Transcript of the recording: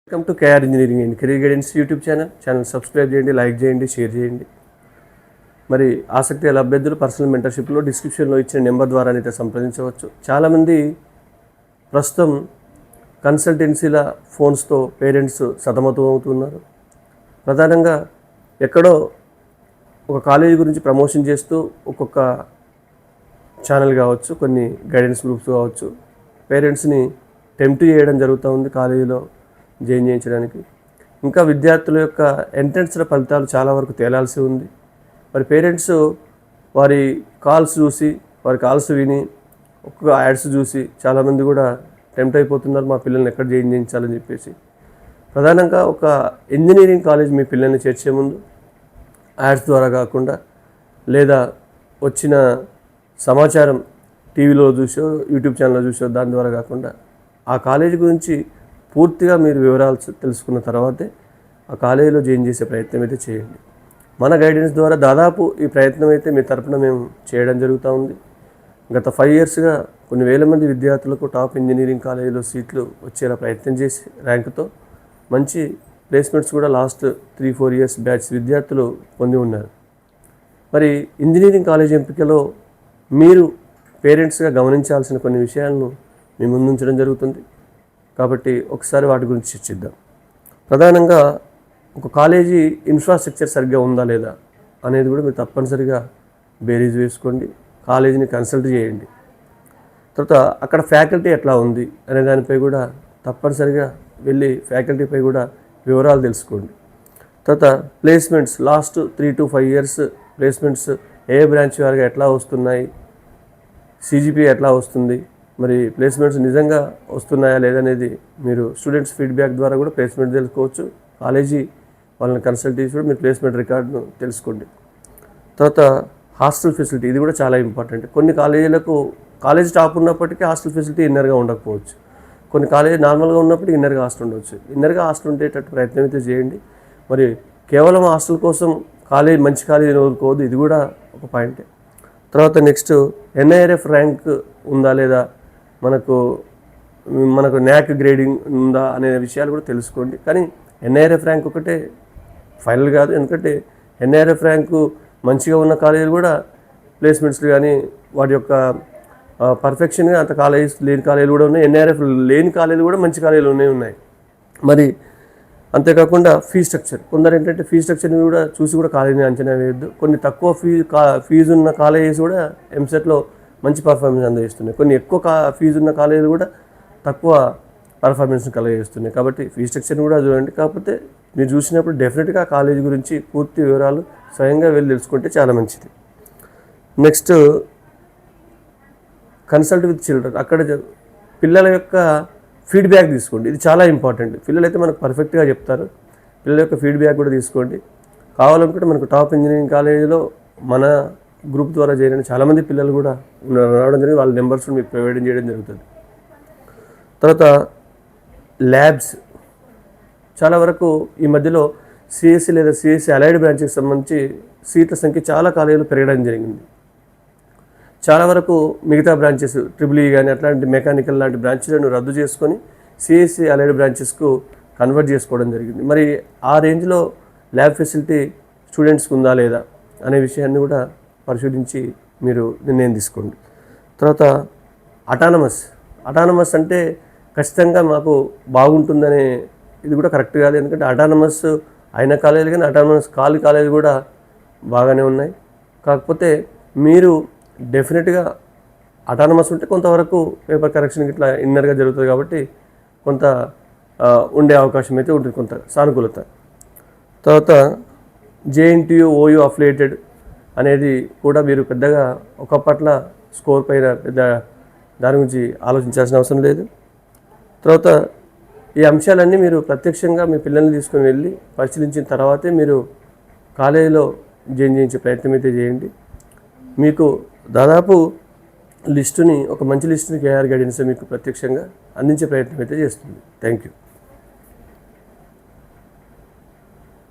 Welcome to KR engineering and career guidance YouTube channel subscribe చేయండి, like చేయండి, share చేయండి. మరి ఆసక్తి గల అభ్యర్థులు పర్సనల్ మెంటర్షిప్లో డిస్క్రిప్షన్లో ఇచ్చిన నెంబర్ ద్వారా అయితే సంప్రదించవచ్చు. చాలామంది ప్రస్తుతం కన్సల్టెన్సీల ఫోన్స్తో పేరెంట్స్ సతమతం అవుతున్నారు. ప్రధానంగా ఎక్కడో ఒక కాలేజీ గురించి ప్రమోషన్ చేస్తూ ఒక్కొక్క ఛానల్ కావచ్చు, కొన్ని గైడెన్స్ గ్రూప్స్ కావచ్చు, పేరెంట్స్ని టెంప్ట్ చేయడం జరుగుతూ ఉంది కాలేజీలో జాయిన్ చేయించడానికి. ఇంకా విద్యార్థుల యొక్క ఎంట్రన్స్ల ఫలితాలు చాలా వరకు తేలాల్సి ఉంది. మరి పేరెంట్స్ వారి కాల్స్ చూసి, వారి కాల్స్ విని, ఒక్కొక్క యాడ్స్ చూసి చాలామంది కూడా టెంప్ట్ అయిపోతున్నారు మా పిల్లల్ని ఎక్కడ జాయిన్ చేయించాలని చెప్పేసి. ప్రధానంగా ఒక ఇంజనీరింగ్ కాలేజ్ మీ పిల్లల్ని చేర్చే ముందు యాడ్స్ ద్వారా కాకుండా, లేదా వచ్చిన సమాచారం టీవీలో చూసో, యూట్యూబ్ ఛానల్లో చూసో దాని ద్వారా కాకుండా ఆ కాలేజీ గురించి పూర్తిగా మీరు వివరాలు తెలుసుకున్న తర్వాతే ఆ కాలేజీలో జాయిన్ చేసే ప్రయత్నం అయితే చేయండి. మన గైడెన్స్ ద్వారా దాదాపు ఈ ప్రయత్నం అయితే మీ తరపున మేము చేయడం జరుగుతూ ఉంది. గత 5 yearsగా కొన్ని వేల మంది విద్యార్థులకు టాప్ ఇంజనీరింగ్ కాలేజీలో సీట్లు వచ్చేలా ప్రయత్నం చేసి ర్యాంకుతో మంచి ప్లేస్మెంట్స్ కూడా లాస్ట్ 3-4 years బ్యాచ్ విద్యార్థులు పొంది ఉన్నారు. మరి ఇంజనీరింగ్ కాలేజ్ ఎంపికలో మీరు పేరెంట్స్గా గమనించాల్సిన కొన్ని విషయాలను మీ ముందుంచడం జరుగుతుంది. కాబట్టి ఒకసారి వాటి గురించి చర్చిద్దాం. ప్రధానంగా ఒక కాలేజీ ఇన్ఫ్రాస్ట్రక్చర్ సరిగ్గా ఉందా లేదా అనేది కూడా మీరు తప్పనిసరిగా బేరీజ్ వేసుకోండి. కాలేజీని కన్సల్ట్ చేయండి. తర్వాత అక్కడ ఫ్యాకల్టీ ఎట్లా ఉంది అనే దానిపై కూడా తప్పనిసరిగా వెళ్ళి ఫ్యాకల్టీపై కూడా వివరాలు తెలుసుకోండి. తర్వాత placements last 3 to 5 years placements A branch వారిగా ఎట్లా వస్తున్నాయి, CGPA ఎట్లా వస్తుంది, మరి ప్లేస్మెంట్స్ నిజంగా వస్తున్నాయా లేదనేది మీరు స్టూడెంట్స్ ఫీడ్బ్యాక్ ద్వారా కూడా ప్లేస్మెంట్ తెలుసుకోవచ్చు. కాలేజీ వాళ్ళని కన్సల్ట్ చేసి కూడా మీరు ప్లేస్మెంట్ రికార్డును తెలుసుకోండి. తర్వాత హాస్టల్ ఫెసిలిటీ, ఇది కూడా చాలా ఇంపార్టెంట్. కొన్ని కాలేజీలకు కాలేజ్ టాప్ ఉన్నప్పటికీ హాస్టల్ ఫెసిలిటీ ఇన్నర్గా ఉండకపోవచ్చు. కొన్ని కాలేజీ నార్మల్గా ఉన్నప్పటికీ ఇన్నర్గా హాస్టల్ ఉండవచ్చు. ఇన్నర్గా హాస్టల్ ఉండేటట్టు ప్రయత్నం అయితే చేయండి. మరి కేవలం హాస్టల్ కోసం కాలేజ్ మంచి కాలేజీని వదులుకోవద్దు, ఇది కూడా ఒక పాయింటే. తర్వాత నెక్స్ట్ NIRF ర్యాంక్ ఉందా లేదా, మనకు న్యాక్ గ్రేడింగ్ ఉందా అనే విషయాలు కూడా తెలుసుకోండి. కానీ NIRF ర్యాంక్ ఒకటే ఫైనల్ కాదు. ఎందుకంటే NIRF ర్యాంకు మంచిగా ఉన్న కాలేజీలు కూడా ప్లేస్మెంట్స్ కానీ వాటి యొక్క పర్ఫెక్షన్గా అంత కాలేజెస్ లేని కాలేజీలు కూడా ఉన్నాయి. NIRF లేని కాలేజీలు కూడా మంచి కాలేజీలు ఉన్నాయి. మరి అంతేకాకుండా ఫీ స్ట్రక్చర్, కొందరు ఏంటంటే ఫీ స్ట్రక్చర్ని కూడా చూసి కూడా కాలేజీని అంచనా వేయద్దు. కొన్ని తక్కువ ఫీజు ఉన్న కాలేజెస్ కూడా ఎంసెట్లో మంచి పర్ఫార్మెన్స్ అందజేస్తున్నాయి. కొన్ని ఎక్కువ ఫీజు ఉన్న కాలేజీలు కూడా తక్కువ పర్ఫార్మెన్స్ని కలగజేస్తున్నాయి. కాబట్టి ఫీ స్ట్రక్చర్ని కూడా చూడండి. కాకపోతే మీరు చూసినప్పుడు డెఫినెట్గా కాలేజీ గురించి పూర్తి వివరాలు స్వయంగా వెళ్ళి తెలుసుకుంటే చాలా మంచిది. నెక్స్ట్ కన్సల్ట్ విత్ చిల్డ్రన్, అక్కడ పిల్లల యొక్క ఫీడ్బ్యాక్ తీసుకోండి. ఇది చాలా ఇంపార్టెంట్. పిల్లలైతే మనకు పర్ఫెక్ట్గా చెప్తారు. పిల్లల యొక్క ఫీడ్బ్యాక్ కూడా తీసుకోండి. కావాలనుకుంటే మనకు టాప్ ఇంజనీరింగ్ కాలేజీలో మన గ్రూప్ ద్వారా చేరిన చాలామంది పిల్లలు కూడా రావడం జరిగింది. వాళ్ళ నెంబర్స్ మీకు ప్రొవైడ్ చేయడం జరుగుతుంది. తర్వాత ల్యాబ్స్, చాలా వరకు ఈ మధ్యలో CSE లేదా CSE అలైడ్ బ్రాంచ్కి సంబంధించి సీట్ల సంఖ్య చాలా కాలేజీలు పెరగడం జరిగింది. చాలా వరకు మిగతా బ్రాంచెస్ EEE కానీ అట్లాంటి మెకానికల్ లాంటి బ్రాంచ్లను రద్దు చేసుకొని CSE అలైడ్ బ్రాంచెస్కు కన్వర్ట్ చేసుకోవడం జరిగింది. మరి ఆ రేంజ్లో ల్యాబ్ ఫెసిలిటీ స్టూడెంట్స్కి ఉందా లేదా అనే విషయాన్ని కూడా పరిశోధించి మీరు నిర్ణయం తీసుకోండి. తర్వాత అటానమస్ అంటే ఖచ్చితంగా మాకు బాగుంటుందనే ఇది కూడా కరెక్ట్ కాదు. ఎందుకంటే అటానమస్ అయిన కాలేజీలు కానీ అటానమస్ కాలేజీలు కూడా బాగానే ఉన్నాయి. కాకపోతే మీరు డెఫినెట్గా అటానమస్ ఉంటే కొంతవరకు పేపర్ కరెక్షన్ ఇట్లా ఇన్నర్గా జరుగుతుంది కాబట్టి కొంత ఉండే అవకాశం అయితే ఉంటుంది, కొంత సానుకూలత. తర్వాత JNTU OU అఫిలియేటెడ్ అనేది కూడా మీరు పెద్దగా ఒకప్పట్ల స్కోర్ పైన పెద్ద దాని గురించి ఆలోచించాల్సిన అవసరం లేదు. తర్వాత ఈ అంశాలన్నీ మీరు ప్రత్యక్షంగా మీ పిల్లల్ని తీసుకొని వెళ్ళి పరిశీలించిన తర్వాతే మీరు కాలేజీలో జాయిన్ చేయించే ప్రయత్నం అయితే చేయండి. మీకు దాదాపు ఒక మంచి లిస్టుని కేఆర్ గైడెన్స్ మీకు ప్రత్యక్షంగా అందించే ప్రయత్నం అయితే చేస్తుంది. Thank you.